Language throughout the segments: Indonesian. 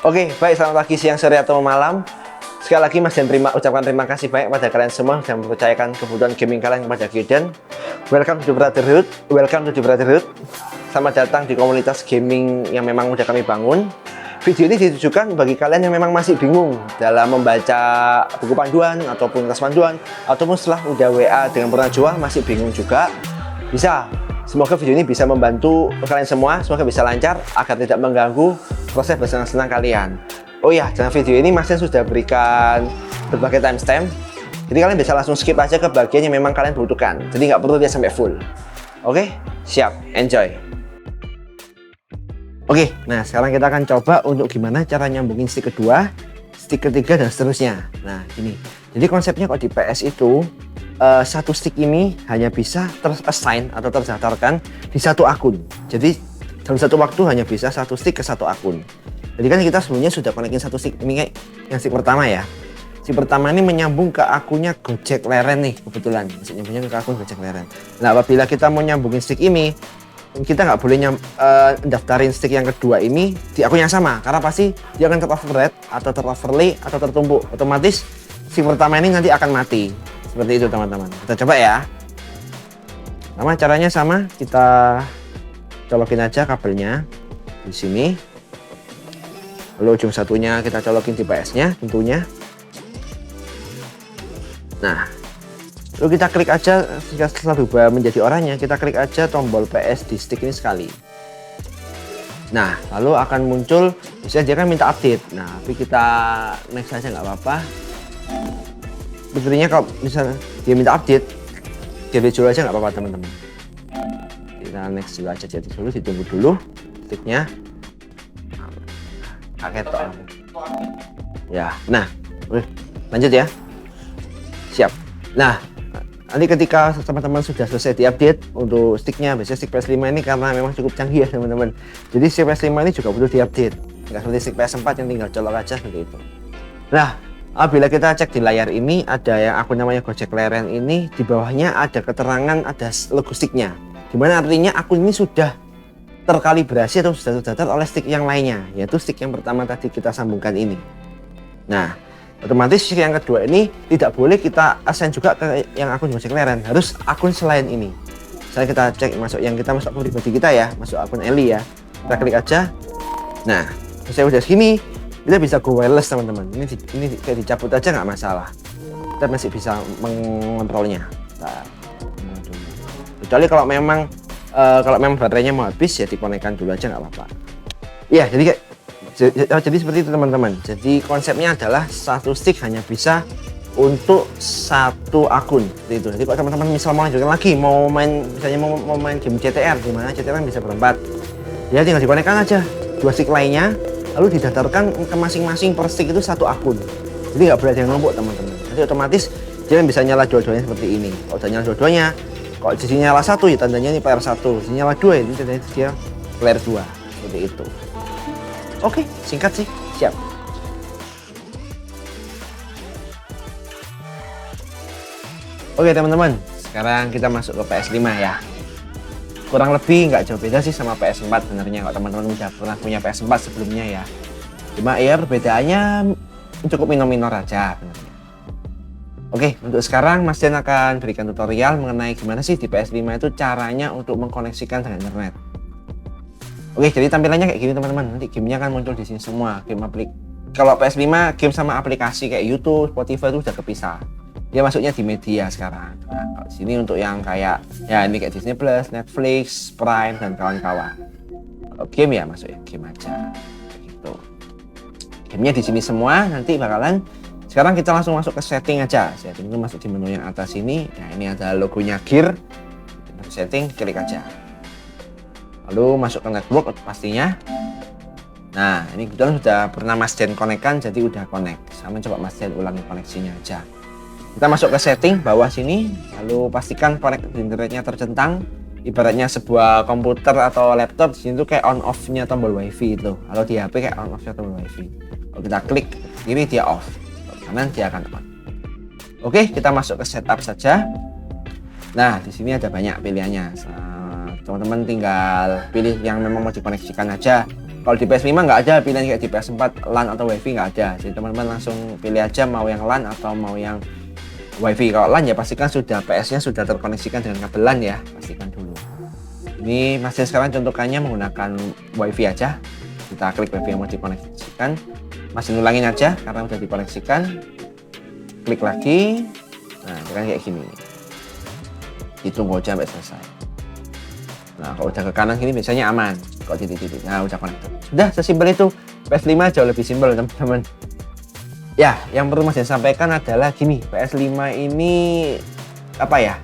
Oke, baik, selamat pagi, siang, sore, atau malam. Sekali lagi Mas Dan ucapkan terima kasih banyak pada kalian semua yang mempercayakan kebutuhan gaming kalian kepada Gildan. Welcome to the Brotherhood. Selamat datang di komunitas gaming yang memang udah kami bangun. Video ini ditujukan bagi kalian yang memang masih bingung dalam membaca buku panduan ataupun tas panduan, ataupun setelah udah WA dengan pernah jual masih bingung juga. Bisa, semoga video ini bisa membantu kalian semua, semoga bisa lancar agar tidak mengganggu proses bersenang-senang kalian. Oh ya, dalam video ini Mas Den sudah berikan berbagai timestamp, jadi kalian bisa langsung skip aja ke bagian yang memang kalian butuhkan, jadi nggak perlu dia sampai full. Oke, siap, enjoy. Oke, nah sekarang kita akan coba untuk gimana cara nyambungin stick kedua, stick ketiga, dan seterusnya. Nah ini, jadi konsepnya kok di PS itu satu stick ini hanya bisa terassign atau terdaftarkan di satu akun. Jadi dalam satu waktu hanya bisa satu stick ke satu akun. Jadi kan kita sebelumnya sudah konekin satu stick ini kayak yang stick pertama ya. Stick pertama ini menyambung ke akunnya Gojek Leren nih kebetulan. Nyambungnya ke akun Gojek Leren. Nah apabila kita mau nyambungin stick ini, kita nggak boleh daftarin stick yang kedua ini di akun yang sama, karena pasti dia akan ter-override atau ter-overlay atau tertumpuk. Otomatis stick pertama ini nanti akan mati. Seperti itu teman-teman. Kita coba ya. Sama caranya sama, kita colokin aja kabelnya di sini. Lalu ujung satunya kita colokin di PS-nya tentunya. Nah, lalu kita klik aja setelah berubah menjadi oranye, kita klik aja tombol PS di stick ini sekali. Nah, lalu akan muncul, misalnya dia kan minta update. Nah, tapi kita next aja nggak apa-apa. Sebenarnya kalau misalnya dia minta update, dia jual aja nggak apa-apa teman-teman. Kita next dulu aja, jadi dulu ditunggu dulu sticknya. Kaget toh. Ya, nah, lanjut ya. Siap. Nah, nanti ketika teman-teman sudah selesai diupdate untuk sticknya, biasanya stick PS5 ini karena memang cukup canggih ya teman-teman. Jadi stick PS5 ini juga butuh diupdate. Nggak seperti stick PS4 yang tinggal colok aja seperti itu. Nah, apabila kita cek di layar ini ada yang akun namanya Gojek Leren ini, di bawahnya ada keterangan, ada logo sticknya. Dimana artinya akun ini sudah terkalibrasi atau sudah terdaftar oleh stick yang lainnya, yaitu stick yang pertama tadi kita sambungkan ini. Nah, otomatis stick yang kedua ini tidak boleh kita assign juga ke yang akun Gojek Leren, harus akun selain ini. Misalnya kita cek masuk akun pribadi kita ya, masuk akun Eli ya. Kita klik aja. Nah, saya udah sini, kita bisa go wireless teman-teman. Ini kayak dicabut aja nggak masalah. Kita masih bisa mengontrolnya. Nah, kecuali kalau memang baterainya mau habis ya dikonekkan dulu aja nggak apa-apa. Ya, jadi seperti itu teman-teman. Jadi konsepnya adalah satu stick hanya bisa untuk satu akun seperti itu. Jadi kalau teman-teman misal mau lanjutkan lagi, mau main game CTR, di mana CTR bisa berempat, ya tinggal dikonekkan aja dua stick lainnya, lalu didaftarkan ke masing-masing per stick itu satu akun. Jadi nggak boleh ada yang numpuk teman-teman. Nanti otomatis dia bisa nyala dua-duanya seperti ini. Kalau udah nyala dua-duanya, kalau di sini nyala satu ya tandanya ini player 1, di sini nyala 2 ini tandanya dia player 2, seperti itu. Oke, singkat sih, siap. Oke teman-teman, sekarang kita masuk ke PS5 ya. Kurang lebih nggak jauh beda sih sama PS4 sebenarnya, kalau teman-teman udah pernah punya PS4 sebelumnya ya. Cuma ya perbedaannya cukup minor-minor aja sebenarnya. Oke, untuk sekarang Mas Den akan berikan tutorial mengenai gimana sih di PS5 itu caranya untuk mengkoneksikan dengan internet. Oke, jadi tampilannya kayak gini teman-teman. Nanti gamenya akan muncul di sini semua. Kalau PS5 game sama aplikasi kayak YouTube, Spotify itu udah kepisah. Dia masuknya di media sekarang. Nah, kalau di sini untuk yang kayak ya ini kayak Disney Plus, Netflix, Prime, dan kawan-kawan. Kalau game ya masuk ya game aja. Gitu. Gamenya di sini semua. Nanti bakalan sekarang kita langsung masuk ke setting aja. Setting itu masuk di menu yang atas ini. Nah, ini ada logonya Gear. Setting, klik aja. Lalu masuk ke network pastinya. Nah, ini kebetulan sudah pernah Mas Den konekkan, jadi udah connect. Sama coba Mas Den ulangi koneksinya aja. Kita masuk ke setting bawah sini, lalu pastikan konek internetnya tercentang. Ibaratnya sebuah komputer atau laptop, di sini tuh kayak on off-nya tombol wifi itu. Kalau di HP kayak on off-nya tombol wifi. Kalau kita klik kiri dia off, kanan dia akan on. Oke, kita masuk ke setup saja. Nah, di sini ada banyak pilihannya. Teman-teman tinggal pilih yang memang mau dikoneksikan aja. Kalau di PS5 nggak ada pilihan kayak di PS4 LAN atau WiFi, nggak ada. Jadi teman-teman langsung pilih aja mau yang LAN atau mau yang WiFi. Kalau LAN ya pastikan sudah PS-nya sudah terkoneksikan dengan kabel LAN ya, pastikan dulu. Ini Mas Dian sekarang contohkannya menggunakan WiFi aja. Kita klik WiFi yang mau dikoneksikan. Masih ulangin aja karena udah dikoneksikan. Klik lagi. Nah, kayak gini. Ditunggu aja sampai selesai. Nah, kalau udah ke kanan gini biasanya aman. Kalau titik-titik. Nah, udah connected. Sudah sesimpel itu. PS5 jauh lebih simpel, teman-teman. Ya, yang perlu Mas Dian sampaikan adalah gini. PS5 ini apa ya?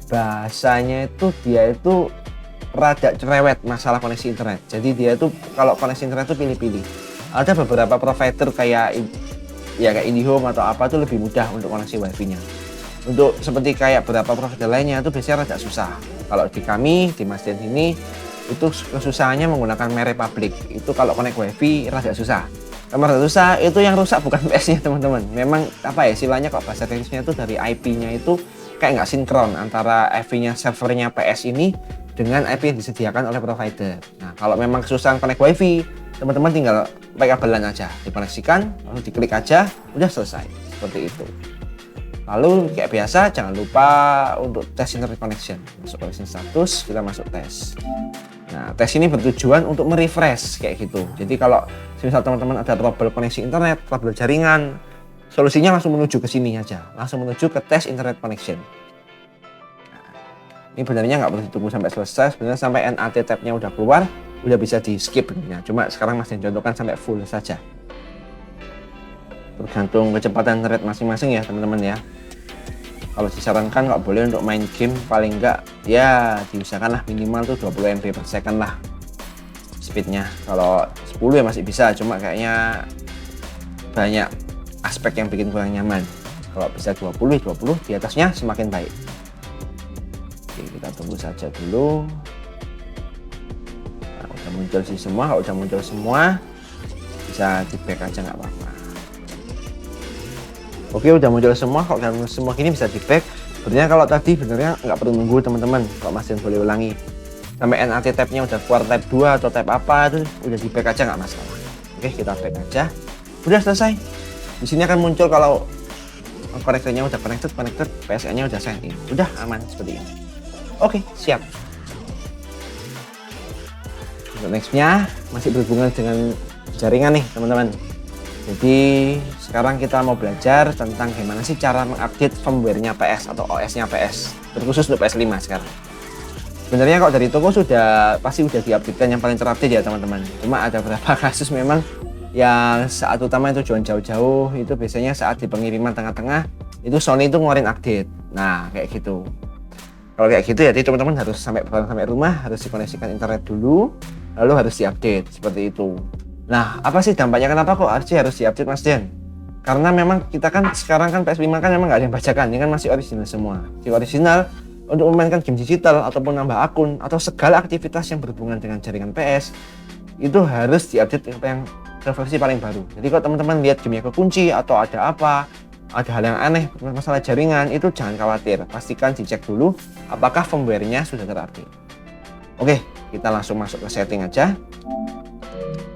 Bahasanya itu dia itu rada cerewet masalah koneksi internet. Jadi dia tuh kalau koneksi internet tuh pilih-pilih. Ada beberapa provider kayak IndiHome atau apa tuh lebih mudah untuk koneksi WiFi-nya. Untuk seperti kayak beberapa provider lainnya itu biasanya rada susah. Kalau di kami di Mas Dian ini itu kesusahannya menggunakan merek publik. Itu kalau connect WiFi rada susah. Kalau rada susah itu yang rusak bukan PS-nya teman-teman. Memang apa ya istilahnya kok bahasa teknisnya itu dari IP-nya itu kayak nggak sinkron antara IP-nya servernya PS ini dengan IP yang disediakan oleh provider. Nah, kalau memang kesusahan connect WiFi, teman-teman tinggal pakai kabel LAN aja, dikoneksikan, lalu diklik aja, udah selesai. Seperti itu. Lalu kayak biasa, jangan lupa untuk tes internet connection. Masuk connection status, kita masuk tes. Nah, tes ini bertujuan untuk merefresh kayak gitu. Jadi kalau misal teman-teman ada trouble koneksi internet, trouble jaringan, solusinya langsung menuju ke sini aja, langsung menuju ke tes internet connection. Ini sebenarnya nggak perlu ditunggu sampai selesai, sebenarnya sampai NAT tab-nya udah keluar, udah bisa di skip sebenarnya. Cuma sekarang Mas Dian contohkan sampai full saja. Tergantung kecepatan internet masing-masing ya teman-teman ya. Kalau disarankan nggak boleh untuk main game paling nggak ya diusahakan lah minimal tuh 20 MB per second lah speednya. Kalau 10 ya masih bisa, cuma kayaknya banyak aspek yang bikin kurang nyaman. Kalau bisa 20 di atasnya semakin baik. Oke, kita tunggu saja dulu. Nah, udah muncul sih semua. Kalau udah muncul semua bisa di back aja nggak apa-apa. Oke, udah muncul semua. Kalau udah muncul semua gini bisa di back. Sebenarnya kalau tadi benernya nggak perlu nunggu teman-teman. Kalau Mas Dian boleh ulangi sampai NAT tab-nya udah keluar tab 2 atau tab apa itu udah di back aja nggak masalah. Oke, kita back aja. Udah selesai. Di sini akan muncul kalau konektornya udah connected, PSN-nya udah sign in. Udah aman seperti ini. Oke, siap. Untuk next-nya masih berhubungan dengan jaringan nih teman-teman. Jadi sekarang kita mau belajar tentang gimana sih cara mengupdate firmware-nya PS atau OS-nya PS, terkhusus untuk PS5 sekarang. Sebenarnya kalau dari toko pasti udah diupdate yang paling terupdate ya teman-teman. Cuma ada beberapa kasus memang yang saat utama itu tujuan jauh-jauh itu biasanya saat di pengiriman tengah-tengah itu Sony itu ngeluarin update. Nah kayak gitu. Kalau kayak gitu ya, jadi teman-teman harus sampai rumah harus dikoneksikan internet dulu, lalu harus diupdate seperti itu. Nah, apa sih dampaknya, kenapa kok harus diupdate Mas Dian? Karena memang kita kan sekarang kan PS5 kan memang nggak ada yang bacakan, ini kan masih original semua. Di original untuk memainkan game digital ataupun nambah akun atau segala aktivitas yang berhubungan dengan jaringan PS itu harus diupdate yang ke versi paling baru. Jadi kalau teman-teman lihat gamenya kekunci atau ada apa, ada hal yang aneh masalah jaringan, itu jangan khawatir, pastikan dicek dulu apakah firmware-nya sudah terupdate. Oke, kita langsung masuk ke setting aja.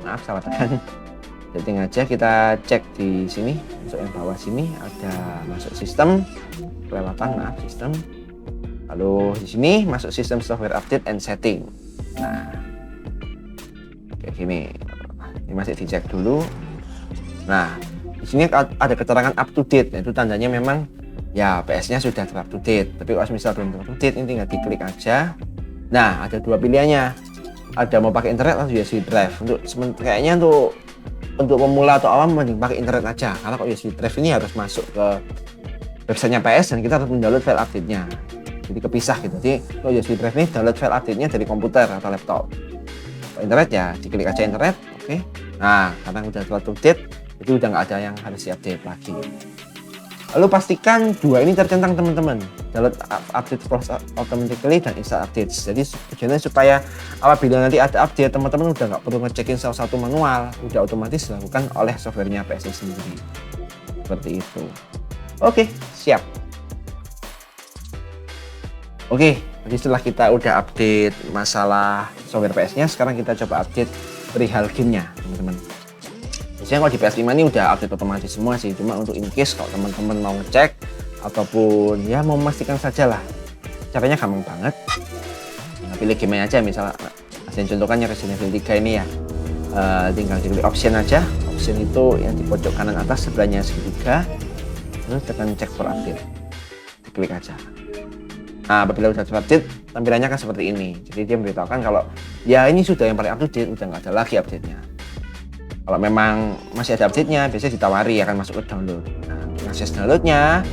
Maaf salah tekan. Setting aja, kita cek di sini, masuk yang bawah sini ada masuk sistem, kelewatan maaf sistem. Lalu di sini masuk sistem software update and setting. Nah, kayak gini. Ini masih dicek dulu. Nah, di sini ada keterangan up to date. Nah, itu tandanya memang ya PS-nya sudah up to date. Tapi kalau misal belum up to date, ini tinggal diklik aja. Nah, ada dua pilihannya. Ada mau pakai internet atau USB drive. Kayaknya untuk pemula atau awam mending pakai internet aja. Karena kalau USB drive ini harus masuk ke websitenya PS dan kita harus mendownload file update-nya. Jadi kepisah gitu. Jadi kalau USB drive ini download file update-nya dari komputer atau laptop. Kalau internet ya diklik aja internet. Oke. Nah, karena udah up to date, jadi udah nggak ada yang harus diupdate lagi. Lalu pastikan dua ini tercentang teman-teman, download update process automatically dan install updates. Jadi tujuannya supaya apabila nanti ada update, teman-teman udah nggak perlu ngecekin salah satu manual, udah otomatis dilakukan oleh softwarenya PS sendiri. Seperti itu. Oke, siap. Oke, jadi setelah kita udah update masalah software PS-nya, sekarang kita coba update perihal gamenya teman-teman. Biasanya kalau di PS5 ini udah update otomatis semua sih, cuma untuk in case kalau teman-teman mau ngecek ataupun ya mau memastikan saja lah, caranya gampang banget. Nah, pilih gamenya aja, misalnya saya contohkannya Resident Evil 3 ini ya, tinggal diklik option aja. Option itu yang di pojok kanan atas sebelahnya segitiga, terus tekan check for update, diklik aja. Nah, apabila sudah update, tampilannya kan seperti ini. Jadi dia memberitahukan kalau ya ini sudah yang paling up to date, udah nggak ada lagi update-nya. Kalau memang masih ada update-nya, biasanya ditawari akan masuk ke download. Nah, akses download-nya,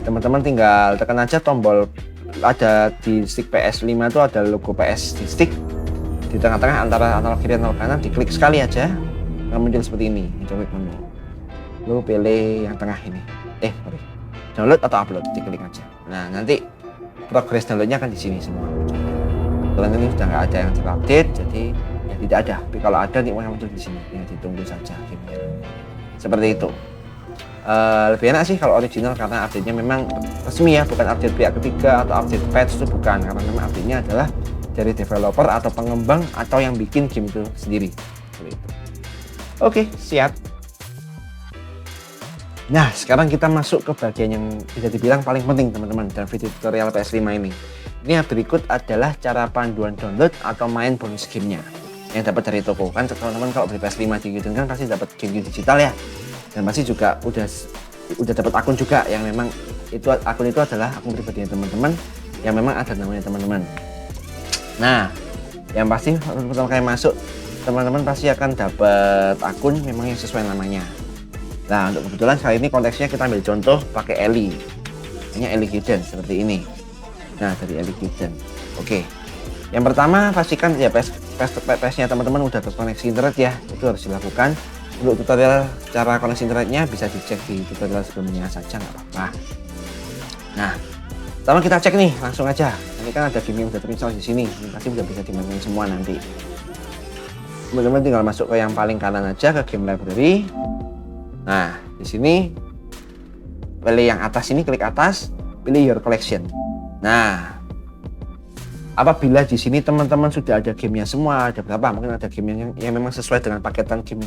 teman-teman tinggal tekan aja tombol ada di stick PS5 itu ada logo PS di stick. Di tengah-tengah antara analog kiri dan analog kanan, diklik sekali aja, akan muncul seperti ini. Klik menu. Lalu pilih yang tengah ini. Download atau upload, diklik aja. Nah, nanti progres downloadnya akan di sini semua. Kebetulan ini sudah nggak ada yang terupdate, jadi ya tidak ada. Tapi kalau ada nih yang muncul di sini, ya ditunggu saja gamenya. Seperti itu. Lebih enak sih kalau original karena update-nya memang resmi ya, bukan update pihak ketiga atau update patch, itu bukan, karena memang update-nya adalah dari developer atau pengembang atau yang bikin game itu sendiri. Seperti itu. Oke, siap. Nah, sekarang kita masuk ke bagian yang bisa dibilang paling penting teman-teman dalam video tutorial PS5 ini. Ini yang berikut adalah cara panduan download atau main bonus gamenya yang dapat dari toko. Kan teman-teman kalau beli PS5 di Qden kan pasti dapat game digital ya, dan pasti juga udah dapat akun juga yang memang itu akun itu adalah akun pribadinya teman-teman yang memang ada namanya teman-teman. Nah, yang pasti pertama kali masuk teman-teman pasti akan dapat akun memang yang sesuai namanya. Nah, untuk kebetulan kali ini konteksnya kita ambil contoh pakai Ellie. Ini Ellie Qden seperti ini. Nah, dari Ellie Qden. Oke. Yang pertama pastikan ya PS-nya teman-teman udah terkoneksi internet ya. Itu harus dilakukan. Untuk tutorial cara koneksi internetnya bisa dicek di tutorial sebelumnya saja, nggak apa-apa. Nah, pertama kita cek nih, langsung aja. Ini kan ada game yang udah terinstall di sini. Ini pasti udah bisa dimainin semua nanti. Teman-teman tinggal masuk ke yang paling kanan aja, ke game library. Nah, di sini pilih yang atas ini, klik atas, pilih your collection. Nah, apabila di sini teman-teman sudah ada gamenya semua, ada berapa? Mungkin ada game yang memang sesuai dengan paketan game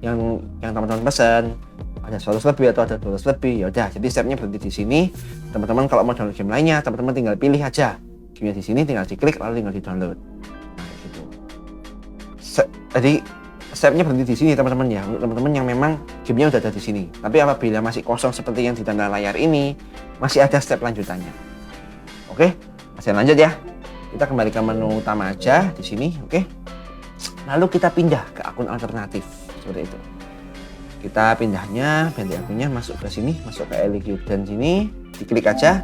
yang teman-teman pesan. Ada 100 lebih atau ada 200 lebih. Ya udah, jadi stepnya berhenti di sini. Teman-teman kalau mau download game lainnya, teman-teman tinggal pilih aja gamenya di sini, tinggal diklik lalu tinggal di-download. Nah, gitu. Jadi stepnya berhenti di sini teman-teman ya, untuk teman-teman yang memang gamenya udah ada di sini. Tapi apabila masih kosong seperti yang di tanda layar ini, masih ada step lanjutannya. Oke, masih lanjut ya. Kita kembali ke menu utama aja di sini, oke. Lalu kita pindah ke akun alternatif seperti itu. Kita pindahnya, ganti akunnya, masuk ke sini, masuk ke Ellie Qden sini, diklik aja.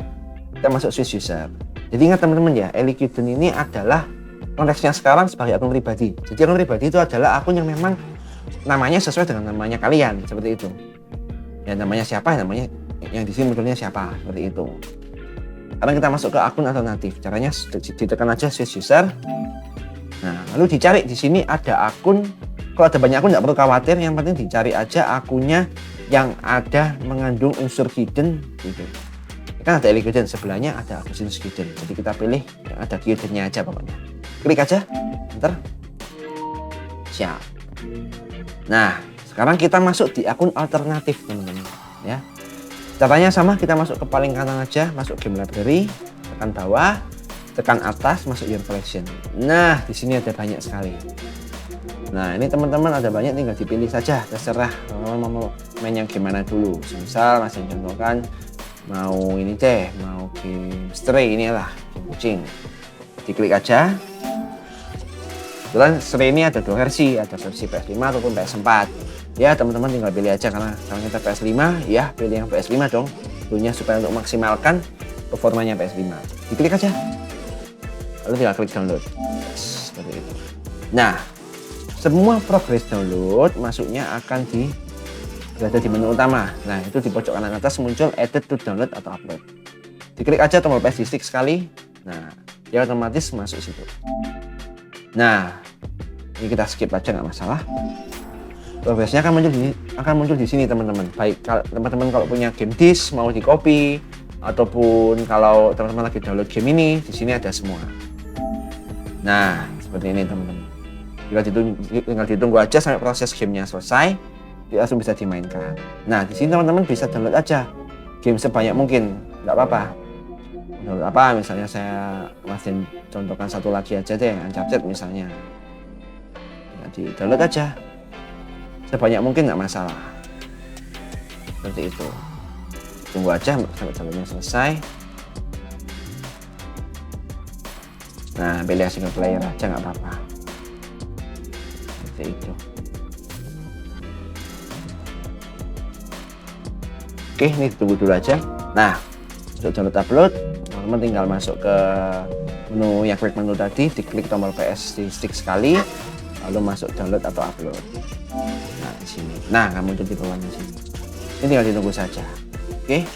Kita masuk switch user. Jadi ingat teman-teman ya, Ellie Qden ini adalah konteksnya sekarang sebagai akun pribadi. Jadi akun pribadi itu adalah akun yang memang namanya sesuai dengan namanya kalian, seperti itu. Ya namanya siapa, namanya yang di sini munculnya siapa, seperti itu. Karena kita masuk ke akun alternatif, caranya ditekan aja switch user. Nah, lalu dicari di sini ada akun. Kalau ada banyak akun nggak perlu khawatir, yang penting dicari aja akunnya yang ada mengandung unsur Qden gitu. Kan ada Ellie Qden, sebelahnya ada akun Qden. Jadi kita pilih yang ada Qdennya aja pokoknya. Klik aja, enter. Siap. Nah, sekarang kita masuk di akun alternatif teman-teman ya. Caranya sama, kita masuk ke paling kanan aja, masuk game library, tekan bawah, tekan atas, masuk your collection. Nah, di sini ada banyak sekali. Nah, ini teman-teman ada banyak, tinggal dipilih saja, terserah teman-teman mau main yang gimana dulu. Misal masih contohkan mau ini deh, mau game Stray, inilah game kucing. Diklik aja. Kebetulan Stray ini ada dua versi, ada versi PS5 ataupun PS4. Ya teman-teman tinggal pilih aja, karena kalau kita PS5 ya pilih yang PS5 dong, tentunya supaya untuk maksimalkan performanya PS5. Diklik aja, lalu tinggal klik download. Seperti itu. Nah, semua progres download masuknya akan berada di menu utama. Nah, itu di pojok kanan atas muncul edit to download atau upload. Diklik aja tombol PS stick sekali. Nah, dia otomatis masuk situ. Nah, ini kita skip aja nggak masalah. Progresnya akan muncul di sini teman-teman. Baik teman-teman kalau punya game disk mau di copy, ataupun kalau teman-teman lagi download game ini, di sini ada semua. Nah, seperti ini teman-teman. tinggal ditunggu aja sampai proses gamenya selesai, dia langsung bisa dimainkan. Nah, di sini teman-teman bisa download aja game sebanyak mungkin, nggak apa-apa. Download apa? Misalnya saya masih contohkan satu lagi aja deh, Uncharted misalnya. Di download aja sebanyak mungkin, nggak masalah. Seperti itu. Tunggu aja sampai downloadnya selesai. Nah, pilih single player aja nggak apa-apa. Seperti itu. Oke, ini tunggu dulu aja. Nah, untuk download upload, teman-teman tinggal masuk ke menu yang klik menu tadi, diklik tombol PS di stick sekali, lalu masuk download atau upload. Nah, di sini. Nah, nggak muncul di bawahnya sini. Ini tinggal ditunggu saja. Oke.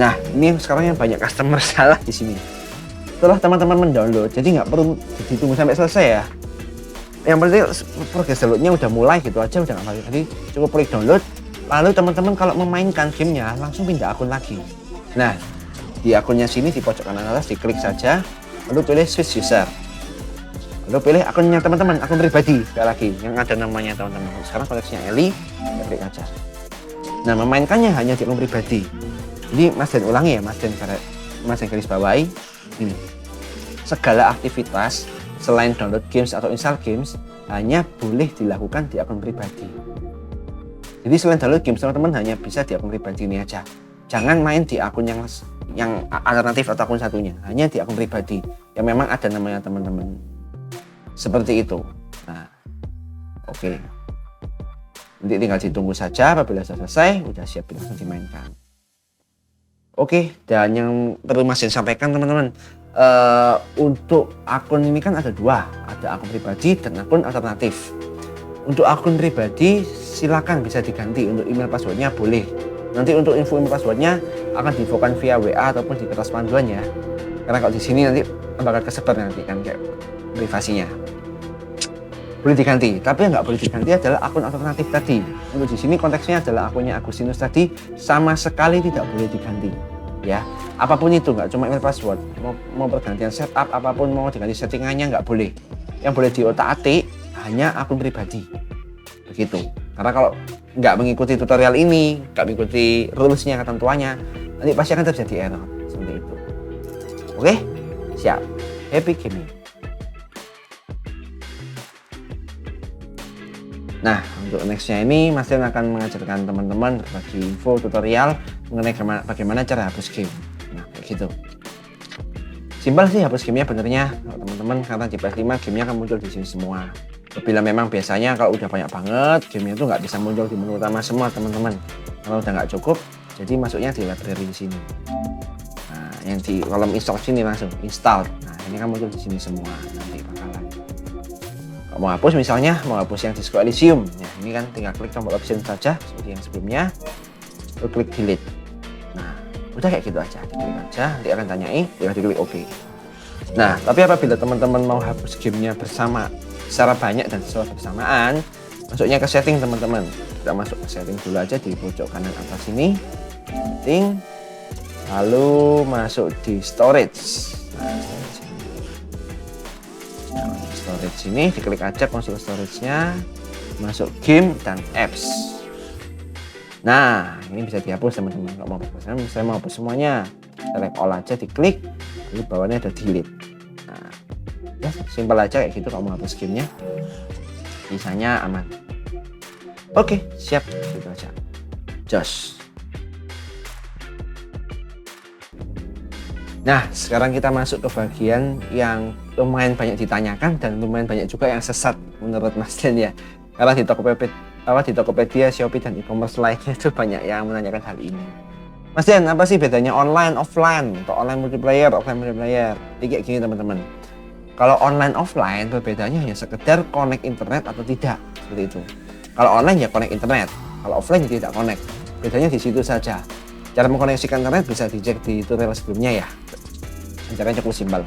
Nah, ini sekarang yang banyak customer salah di sini. Setelah teman-teman mendownload, jadi nggak perlu ditunggu sampai selesai ya. Yang penting progres downloadnya udah mulai gitu aja, udah nggak apa-apa. Jadi cukup klik download, lalu teman-teman kalau memainkan gamenya langsung pindah akun lagi. Nah, di akunnya sini di pojok kanan atas diklik saja, lalu pilih switch user. Lalu pilih akunnya teman-teman, akun pribadi sekali lagi yang ada namanya teman-teman. Sekarang koneksinya Eli, klik aja. Nah, memainkannya hanya di akun pribadi. Jadi Mas Den ulangi ya, Mas Den garis bawahi. Ini. Segala aktivitas selain download games atau install games hanya boleh dilakukan di akun pribadi. Jadi selain download games teman-teman hanya bisa di akun pribadi ini aja. Jangan main di akun yang alternatif atau akun satunya, hanya di akun pribadi yang memang ada namanya teman-teman. Seperti itu. Nah, oke. Nanti tinggal ditunggu saja, apabila sudah selesai, udah siap langsung dimainkan. Oke, dan yang perlu Mas Den sampaikan teman-teman, untuk akun ini kan ada dua, ada akun pribadi dan akun alternatif. Untuk akun pribadi silakan bisa diganti, untuk email passwordnya boleh. Nanti untuk info email passwordnya akan diinfokan via WA ataupun di kertas panduan ya. Karena kalau di sini nanti bakal kesebar nanti kan kayak privasinya. Boleh diganti, tapi yang nggak boleh diganti adalah akun alternatif tadi. Untuk di sini konteksnya adalah akunnya Agustinus tadi, sama sekali tidak boleh diganti. Ya, apapun itu, nggak cuma email password, mau pergantian setup, apapun mau diganti settingannya nggak boleh. Yang boleh diotak-atik hanya akun pribadi. Begitu. Karena kalau nggak mengikuti tutorial ini, nggak mengikuti rules-nya, ketentuannya, nanti pasti akan terjadi error. Seperti itu. Oke, siap. Happy gaming. Nah, untuk nextnya ini Mas Den akan mengajarkan teman-teman berbagi info tutorial mengenai bagaimana cara hapus game. Nah, kayak gitu. Simpel sih hapus gamenya benernya, teman-teman, karena di PS5 gamenya akan muncul di sini semua. Bila memang biasanya kalau udah banyak banget, gamenya itu nggak bisa muncul di menu utama semua, teman-teman. Kalau udah nggak cukup, jadi masuknya di library di sini. Nah, yang di kolom install sini langsung install. Nah, ini kan muncul di sini semua. Nanti bakalan. Kalau mau hapus misalnya, mau hapus yang Disco Elysium. Nah, ini kan tinggal klik tombol option saja seperti yang sebelumnya. Lalu klik delete. Nah, udah kayak gitu aja, diklik aja, nanti akan tanyai, tinggal diklik OK. Nah, tapi apabila teman-teman mau hapus gamenya bersama secara banyak dan secara bersamaan, masuknya ke setting teman-teman. Kita masuk ke setting dulu aja di pojok kanan atas ini, setting, lalu masuk di storage. Nah, storage ini diklik aja konsol storage-nya, masuk game dan apps. Nah, ini bisa dihapus teman-teman. Kalau mau hapus, saya mau hapus semuanya, select all aja, diklik, lalu bawahnya ada delete. Nah, ya simpel aja kayak gitu kalau mau hapus gamenya. Sisanya aman. Oke, siap, gitu aja. Jos. Nah, sekarang kita masuk ke bagian yang lumayan banyak ditanyakan dan lumayan banyak juga yang sesat menurut Mas Den ya. Karena di Tokopedia, Shopee, dan e-commerce lainnya itu banyak yang menanyakan hal ini. Mas Den, apa sih bedanya online, offline, atau online multiplayer, offline multiplayer? Jadi kayak gini teman-teman. Kalau online, offline, perbedaannya hanya sekedar connect internet atau tidak, seperti itu. Kalau online ya connect internet, kalau offline ya tidak connect. Bedanya di situ saja. Cara mengkoneksikan internet bisa dicek di tutorial sebelumnya ya. Caranya cukup simpel.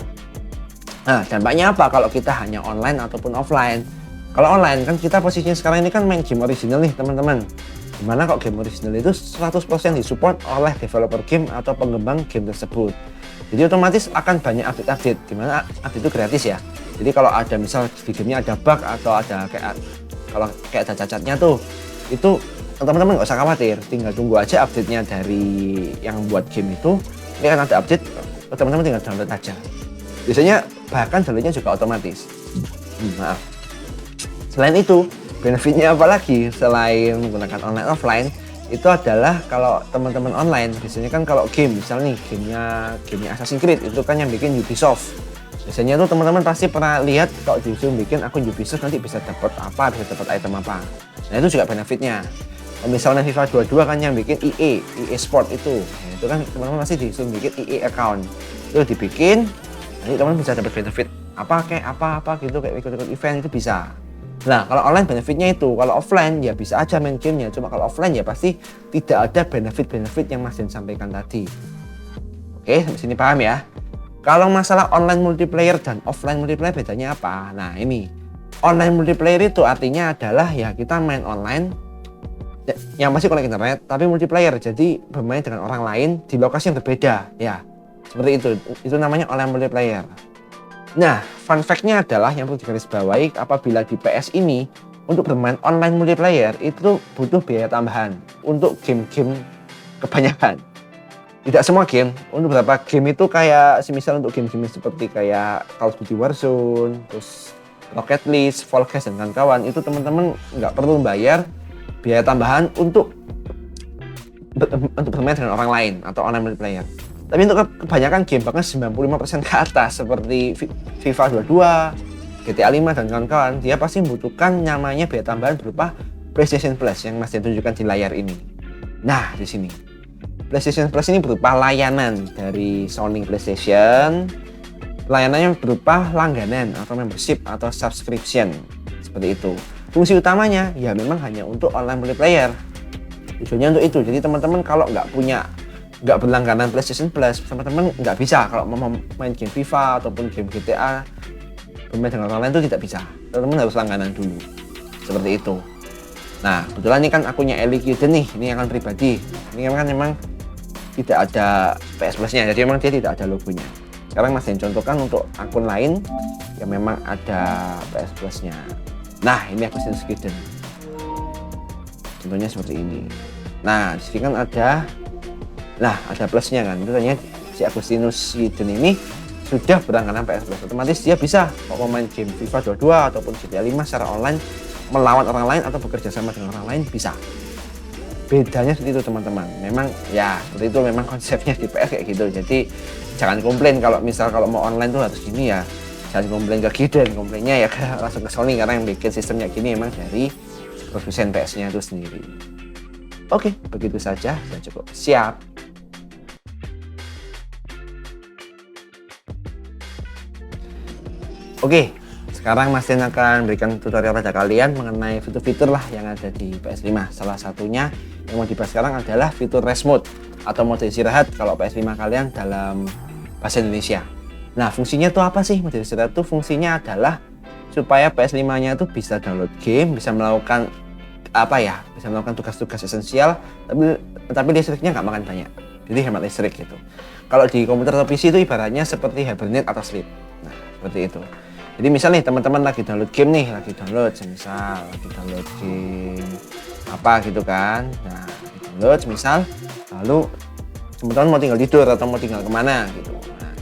Nah, dampaknya apa kalau kita hanya online ataupun offline? Kalau online kan kita posisinya sekarang ini kan main game original nih teman-teman. Dimana kok game original itu 100% disupport oleh developer game atau pengembang game tersebut. Jadi otomatis akan banyak update-update, dimana update itu gratis ya. Jadi kalau ada misal di gamenya ada bug atau ada kayak ada cacatnya tuh, itu teman-teman nggak usah khawatir, tinggal tunggu aja update-nya dari yang buat game itu. Ini kan ada update, teman-teman tinggal download aja. Biasanya bahkan downloadnya juga otomatis. Maaf. Selain itu, benefitnya apa lagi selain menggunakan online offline? Itu adalah kalau teman-teman online, biasanya kan kalau game, misalnya nih gamenya Assassin's Creed itu kan yang bikin Ubisoft. Biasanya tuh teman-teman pasti pernah lihat kalau disuruh bikin akun Ubisoft nanti bisa dapat apa, bisa dapat item apa. Nah itu juga benefitnya. Kalau misalnya FIFA 22 kan yang bikin EA Sport itu, nah, itu kan teman-teman pasti disuruh bikin EA account. Itu dibikin, nanti teman-teman bisa dapat benefit apa gitu, kayak ikut-ikut event itu bisa. Nah, kalau online benefitnya itu, kalau offline ya bisa aja main gamenya. Cuma kalau offline ya pasti tidak ada benefit-benefit yang Mas Den sampaikan tadi. Oke, sampai sini paham ya? Kalau masalah online multiplayer dan offline multiplayer bedanya apa? Nah, ini online multiplayer itu artinya adalah ya kita main online yang pasti connect internet, tapi multiplayer. Jadi bermain dengan orang lain di lokasi yang berbeda, ya. Seperti itu. Itu namanya online multiplayer. Nah, fun fact-nya adalah yang perlu digarisbawahi, apabila di PS ini untuk bermain online multiplayer itu butuh biaya tambahan untuk game-game kebanyakan. Tidak semua game, untuk beberapa game itu kayak semisal untuk game-game seperti kayak Call of Duty Warzone, terus Rocket League, Fall Guys dan kawan-kawan, itu teman-teman nggak perlu bayar biaya tambahan untuk bermain dengan orang lain atau online multiplayer. Tapi untuk kebanyakan game bahkan 95% ke atas seperti FIFA 22, GTA 5 dan kawan-kawan, dia pasti membutuhkan namanya biaya tambahan berupa PlayStation Plus yang Mas tunjukkan di layar ini. Nah, di sini PlayStation Plus ini berupa layanan dari Sony PlayStation. Layanannya berupa langganan atau membership atau subscription, seperti itu. Fungsi utamanya ya memang hanya untuk online multiplayer. Tujuannya untuk itu. Jadi teman-teman kalau nggak berlangganan PlayStation Plus, teman-teman nggak bisa kalau mau main game FIFA ataupun game GTA bermain dengan orang lain itu tidak bisa. Teman-teman harus langganan dulu, seperti itu. Nah, kebetulan ini kan akunnya Eli Kiden nih, ini akun pribadi. Ini kan memang tidak ada PS Plus-nya, jadi memang dia tidak ada logonya. Sekarang Mas contohkan untuk akun lain yang memang ada PS Plus-nya. Nah, ini akun Kiden. Contohnya seperti ini. Nah, di sini kan ada plusnya kan, itu tanya si Agustinus Yiden ini sudah berlangganan PS Plus, otomatis dia bisa mau main game FIFA 22 ataupun GTA 5 secara online melawan orang lain atau bekerja sama dengan orang lain bisa. Bedanya seperti itu teman-teman, memang ya seperti itu, memang konsepnya di PS kayak gitu. Jadi jangan komplain kalau mau online tuh harus gini ya, jangan komplain ke Giden, komplainnya ya langsung ke Sony karena yang bikin sistemnya gini memang dari produsen PS-nya itu sendiri. Oke, begitu saja, sudah cukup. Siap. Oke, sekarang Mas Den akan berikan tutorial pada kalian mengenai fitur-fitur lah yang ada di PS5. Salah satunya yang mau dibahas sekarang adalah fitur rest mode atau mode istirahat kalau PS5 kalian dalam bahasa Indonesia. Nah, fungsinya itu apa sih? Mode istirahat itu fungsinya adalah supaya PS5-nya itu bisa download game, bisa melakukan bisa melakukan tugas-tugas esensial, tapi listriknya nggak makan banyak. Jadi hemat listrik gitu. Kalau di komputer atau PC itu ibaratnya seperti hibernate atau sleep. Nah, seperti itu. Jadi misal nih teman-teman lagi download game nih, lagi download game apa gitu kan. Nah, download misal, lalu teman-teman mau tinggal tidur atau mau tinggal kemana gitu. Nah,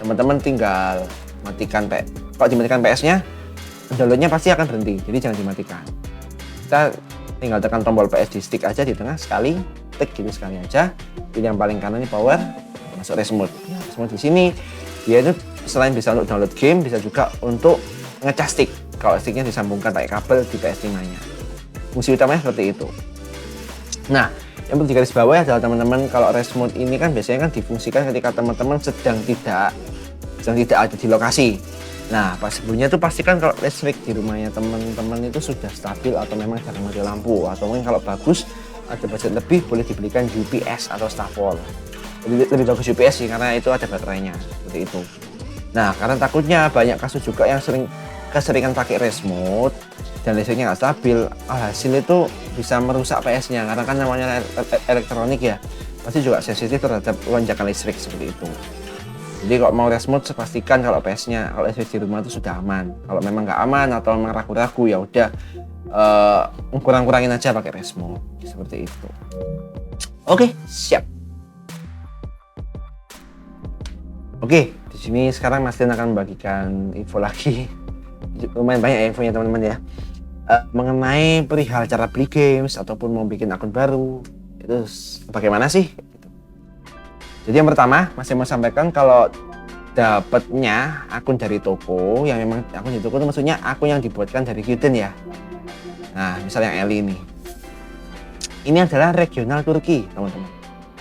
teman-teman tinggal matikan kalau dimatikan PS-nya, downloadnya pasti akan berhenti. Jadi jangan dimatikan. Kita tinggal tekan tombol PS di stick aja di tengah sekali, klik gitu sekali aja. Pilih yang paling kanan ini power, masuk rest mode. Rest mode di sini dia itu selain bisa untuk download game, bisa juga untuk ngecas stick kalau sticknya disambungkan pakai kabel di PS5-nya. Fungsi utamanya seperti itu. Nah, yang perlu digarisbawahi adalah teman-teman, kalau rest mode ini kan biasanya kan difungsikan ketika teman-teman sedang tidak ada di lokasi. Nah, pas sebelumnya itu pastikan kalau listrik di rumahnya teman-teman itu sudah stabil atau memang jarang mati lampu, atau mungkin kalau bagus ada budget lebih boleh dibelikan UPS atau staf wall. Lebih bagus UPS sih karena itu ada baterainya, seperti itu. Nah, karena takutnya banyak kasus juga yang keseringan pakai rest mode dan listriknya nggak stabil, hasil itu bisa merusak PS-nya karena kan namanya elektronik ya, pasti juga sensitif terhadap lonjakan listrik seperti itu. Jadi kalau mau rest mode pastikan kalau PS-nya, kalau SSD di rumah itu sudah aman. Kalau memang nggak aman atau memang ragu-ragu ya udah kurang-kurangin aja pakai rest mode seperti itu. Oke, siap. Oke, di sini sekarang Mas Dian akan membagikan info lagi. Lumayan banyak ya infonya teman-teman ya. Mengenai perihal cara beli games ataupun mau bikin akun baru, itu bagaimana sih? Jadi yang pertama, Mas Dian mau sampaikan kalau dapatnya akun dari toko, yang memang akun di toko itu maksudnya akun yang dibuatkan dari Qden ya. Nah, misal yang Eli ini. Ini adalah regional Turki, teman-teman.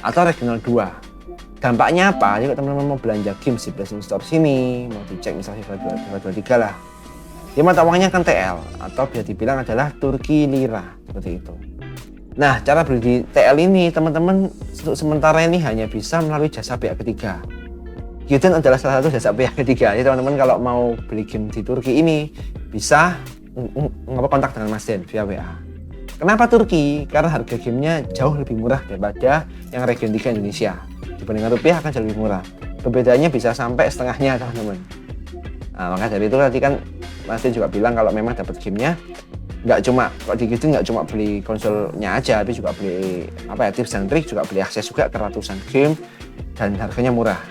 Atau regional 2. Dampaknya apa? Jadi teman-teman mau belanja game di PlayStation Store sini, mau dicek misalnya FIFA 23 lah. Dia mata uangnya kan TL atau bisa dibilang adalah Turki Lira, seperti itu. Nah, cara beli di TL ini teman-teman untuk sementara ini hanya bisa melalui jasa pihak ketiga. Qden adalah salah satu jasa pihak ketiga. Jadi teman-teman kalau mau beli game di Turki ini bisa kontak dengan Mas Den via WA. Kenapa Turki? Karena harga gamenya jauh lebih murah daripada yang region 3 Indonesia. Dibandingkan rupiah akan jauh lebih murah. Perbedaannya bisa sampai setengahnya teman-teman. Nah, maka dari itu tadi kan Mas Den juga bilang kalau memang dapat gamenya nggak cuma kalau di Qden nggak cuma beli konsolnya aja, tapi juga beli tips dan trik, juga beli akses juga ke ratusan game dan harganya murah.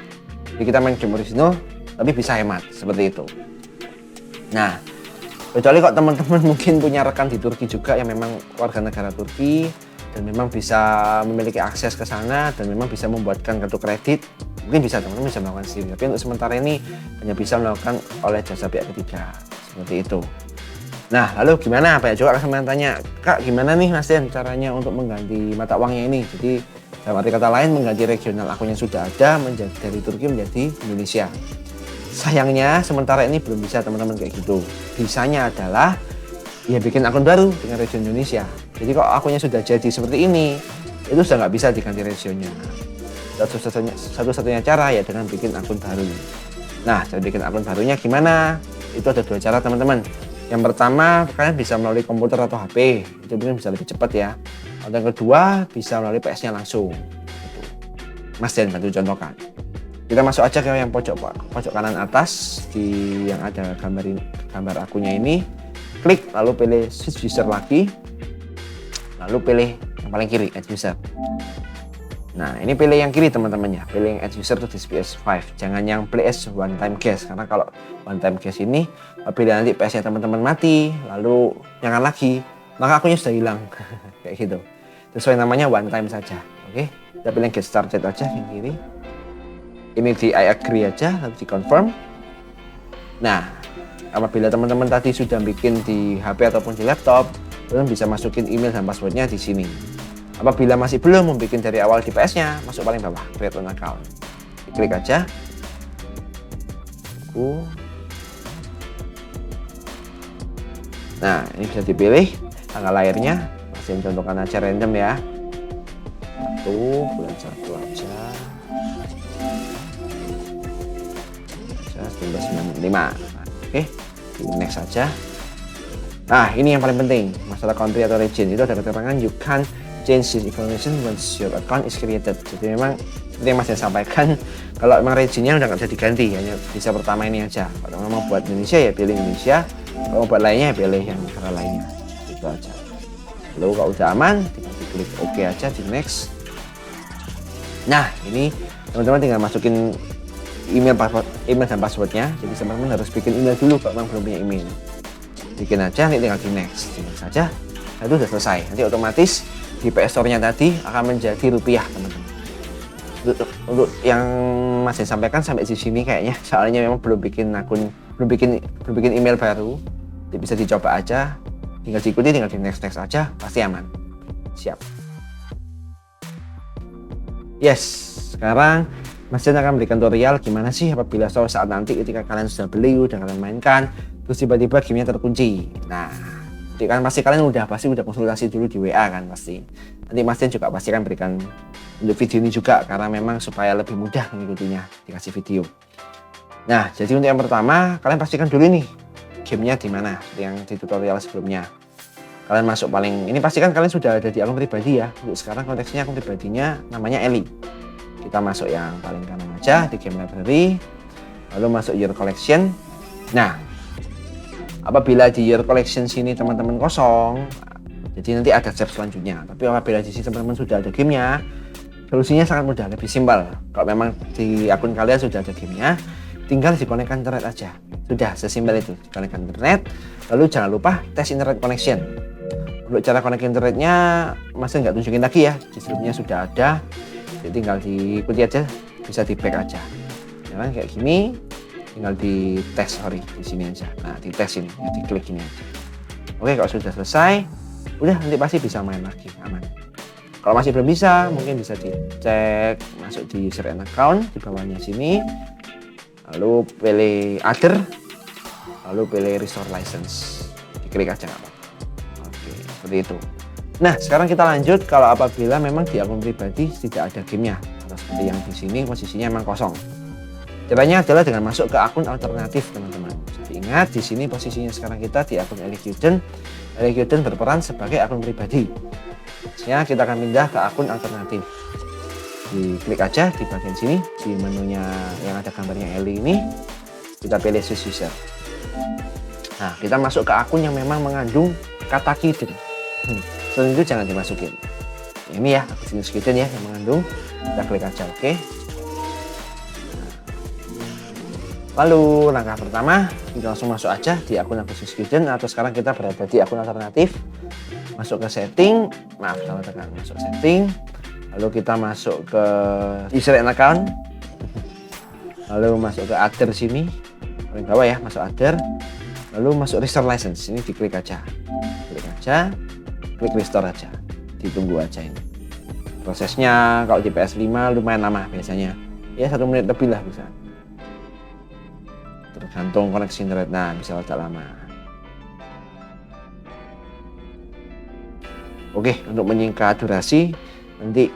Jadi kita main game original tapi bisa hemat seperti itu. Nah, kecuali kok teman-teman mungkin punya rekan di Turki juga yang memang warga negara Turki dan memang bisa memiliki akses ke sana dan memang bisa membuatkan kartu kredit, mungkin bisa teman-teman bisa melakukan sendiri. Tapi untuk sementara ini hanya bisa melakukan oleh jasa pihak ketiga seperti itu. Nah, lalu gimana? Banyak juga teman tanya, Kak, gimana nih Mas Den caranya untuk mengganti mata uangnya ini? Jadi dalam arti kata lain mengganti regional akun yang sudah ada menjadi dari Turki menjadi Indonesia. Sayangnya sementara ini belum bisa teman-teman kayak gitu. Bisanya adalah ya bikin akun baru dengan region Indonesia. Jadi kalau akunnya sudah jadi seperti ini, itu sudah nggak bisa diganti regionnya. Satu-satunya cara ya dengan bikin akun baru. Nah, cara bikin akun barunya gimana? Itu ada 2 cara teman-teman. Yang pertama, kalian bisa melalui komputer atau HP. Itu mungkin bisa lebih cepat ya. Atau yang kedua, bisa melalui PS-nya langsung. Mas Den bantu contohkan. Kita masuk aja ke yang pojok kanan atas di yang ada gambar akunnya ini, klik lalu pilih switch user lagi, lalu pilih yang paling kiri add user. Nah, ini pilih yang kiri teman-teman ya, pilih yang add user to this PS5, jangan yang play as one time cache, karena kalau one time cache ini apabila nanti PS-nya teman-teman mati lalu nyala lagi, maka akunnya sudah hilang kayak gitu. Sesuai namanya one time saja. Oke, kita pilih get started aja yang kiri. Ini di I agree aja, lalu di confirm. Nah, apabila teman-teman tadi sudah bikin di HP ataupun di laptop, teman bisa masukin email dan passwordnya di sini. Apabila masih belum membuat dari awal di PS-nya, masuk paling bawah, create an account. Klik aja. Nah, ini bisa dipilih tanggal lahirnya. Masih contohkan aja random ya. Bulan 1 aja. 1995. Oke, di next saja. Nah, ini yang paling penting, masalah country atau region itu ada keterangan you can change this information once your account is created. Jadi memang seperti yang Mas yang sampaikan, kalau memang regionnya udah nggak bisa diganti, hanya bisa pertama ini aja. Kalau mau buat Indonesia ya pilih Indonesia, kalau mau buat lainnya ya pilih yang negara lainnya. Itu aja. Lalu kalau udah aman, tinggal diklik OK aja di next. Nah, ini teman-teman tinggal masukin email dan passwordnya. Jadi teman-teman harus bikin email dulu kalau memang belum punya email. Bikin aja, nanti tinggal di next saja. Nah, itu sudah selesai. Nanti otomatis di PS Store-nya tadi akan menjadi rupiah, teman-teman. Untuk yang masih sampaikan sampai di sini kayaknya, soalnya memang belum bikin email baru. Jadi bisa dicoba aja. Tinggal diikuti, tinggal di next aja, pasti aman. Siap. Yes, sekarang Mas Den akan berikan tutorial gimana sih apabila saat nanti ketika kalian sudah beli, udah kalian mainkan, terus tiba-tiba gamenya terkunci. Nah, jadi kan pasti kalian udah konsultasi dulu di WA kan pasti. Nanti Mas Den juga pasti akan berikan untuk video ini juga karena memang supaya lebih mudah mengikutinya dikasih video. Nah, jadi untuk yang pertama kalian pastikan dulu nih gamenya di mana yang di tutorial sebelumnya. Kalian masuk ini pastikan kalian sudah ada di akun pribadi ya. Untuk sekarang konteksnya akun pribadinya namanya Eli. Kita kita masuk yang paling kanan aja di game library, lalu masuk year collection. Nah, apabila di year collection sini teman-teman kosong, jadi nanti ada step selanjutnya. Tapi apabila di sini teman-teman sudah ada gamenya, solusinya sangat mudah, lebih simpel. Kalau memang di akun kalian sudah ada gamenya, tinggal dikonekkan internet aja. Sudah sesimpel itu, dikonekkan internet. Lalu jangan lupa tes internet connection. Untuk cara connect internetnya, Mas nggak tunjukin lagi ya, di sebelumnya sudah ada. Jadi tinggal diikuti aja, bisa di back aja. Jangan kayak gini, tinggal di tes, di sini aja. Nah, di tes ini, ya, diklik ini aja. Oke, kalau sudah selesai, udah nanti pasti bisa main lagi, aman. Kalau masih belum bisa, mungkin bisa dicek masuk di user and account di bawahnya sini, lalu pilih other, lalu pilih restore license, diklik aja nggak apa-apa. Oke, seperti itu. Nah, sekarang kita lanjut kalau apabila memang di akun pribadi tidak ada gamenya, atau seperti yang di sini posisinya memang kosong. Caranya adalah dengan masuk ke akun alternatif, teman-teman. Jadi ingat, di sini posisinya sekarang kita di akun Eliguden. Eliguden berperan sebagai akun pribadi. Selanjutnya kita akan pindah ke akun alternatif. Diklik aja di bagian sini, di menunya yang ada gambarnya Eli ini, kita pilih switch user. Nah, kita masuk ke akun yang memang mengandung kata Kiden. Selain itu jangan dimasukin. Ini ya, akun Kiden ya yang mengandung. Kita klik aja, oke. Lalu langkah pertama, kita langsung masuk aja di akun Agustinus Kiden, atau sekarang kita berada di akun alternatif. Masuk ke setting, maaf kalau tekan masuk setting, lalu kita masuk ke user and account, lalu masuk ke other sini, paling bawah ya, masuk other, lalu masuk restore license, ini diklik aja, klik restore aja, ditunggu aja ini. Prosesnya kalau di PS5 lumayan lama biasanya, ya 1 menit lebih lah bisa. Tergantung koneksi internet, nah bisa agak lama. Oke, untuk menyingkat durasi, nanti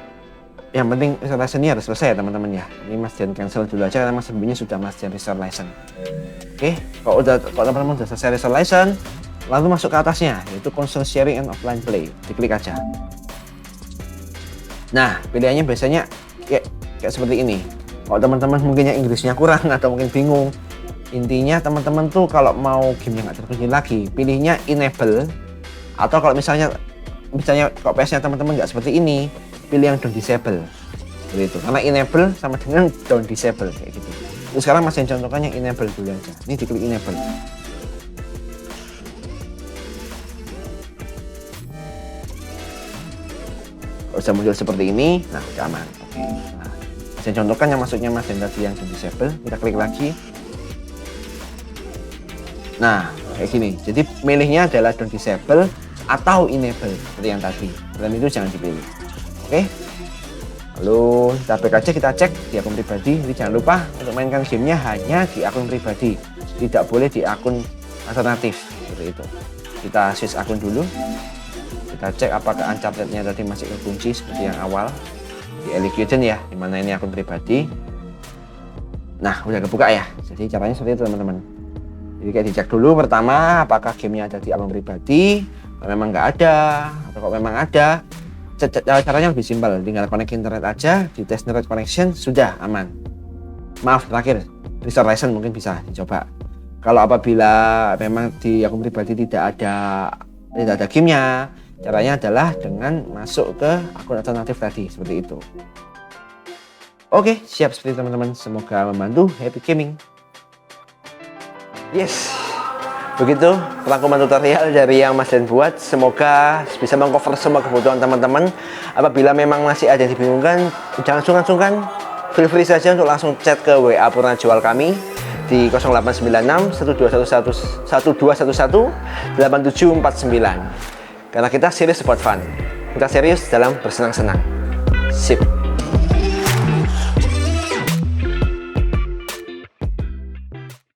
yang penting installasinya harus selesai ya teman-teman ya. Ini Mas Dian cancel dulu aja karena Mas sebelumnya sudah Mas Dian restore license. Oke, kalau teman-teman sudah selesai restore license, lalu masuk ke atasnya yaitu console sharing and offline play, diklik aja. Nah, pilihannya biasanya kayak seperti ini. Kalau teman-teman mungkinnya Inggrisnya kurang atau mungkin bingung, intinya teman-teman tuh kalau mau game yang nggak terkunci lagi, pilihnya enable, atau kalau misalnya kalau PS-nya teman-teman nggak seperti ini, pilih yang don't disable, seperti itu. Karena enable sama dengan don't disable kayak gitu. Terus sekarang Mas yang contohkan yang enable dulu aja. Ini diklik enable. Kalau sudah muncul seperti ini, nah udah aman. Oke. Nah, Mas yang contohkan yang maksudnya Mas yang tadi yang don't disable, kita klik lagi. Nah, kayak gini. Jadi milihnya adalah don't disable atau enable seperti yang tadi. Dan itu jangan dipilih. Oke. Lalu kita back aja, kita cek di akun pribadi. Jadi jangan lupa untuk mainkan gamenya hanya di akun pribadi, tidak boleh di akun alternatif seperti itu. Kita switch akun dulu. Kita cek apakah Uncharted-nya tadi masih kekunci seperti yang awal di Eliguden ya, dimana ini akun pribadi. Nah, udah kebuka ya. Jadi caranya seperti itu teman-teman. Jadi kayak dicek dulu pertama apakah gamenya ada di akun pribadi. Kalau memang nggak ada, atau kalau memang ada, caranya lebih simpel, tinggal connect internet aja, di tes internet connection, sudah aman. Maaf, terakhir, restore license mungkin bisa dicoba. Kalau apabila memang di akun pribadi tidak ada gamenya, caranya adalah dengan masuk ke akun alternatif tadi, seperti itu. Oke, siap seperti teman-teman, semoga membantu. Happy gaming. Yes. Begitu rangkuman tutorial dari yang Mas Dian buat. Semoga bisa mengcover semua kebutuhan teman-teman. Apabila memang masih ada yang dibingungkan, jangan sungkan-sungkan, feel free saja untuk langsung chat ke WA Purna Jual kami di 0896 1211 8749. Karena kita serius buat fun, kita serius dalam bersenang-senang. Sip.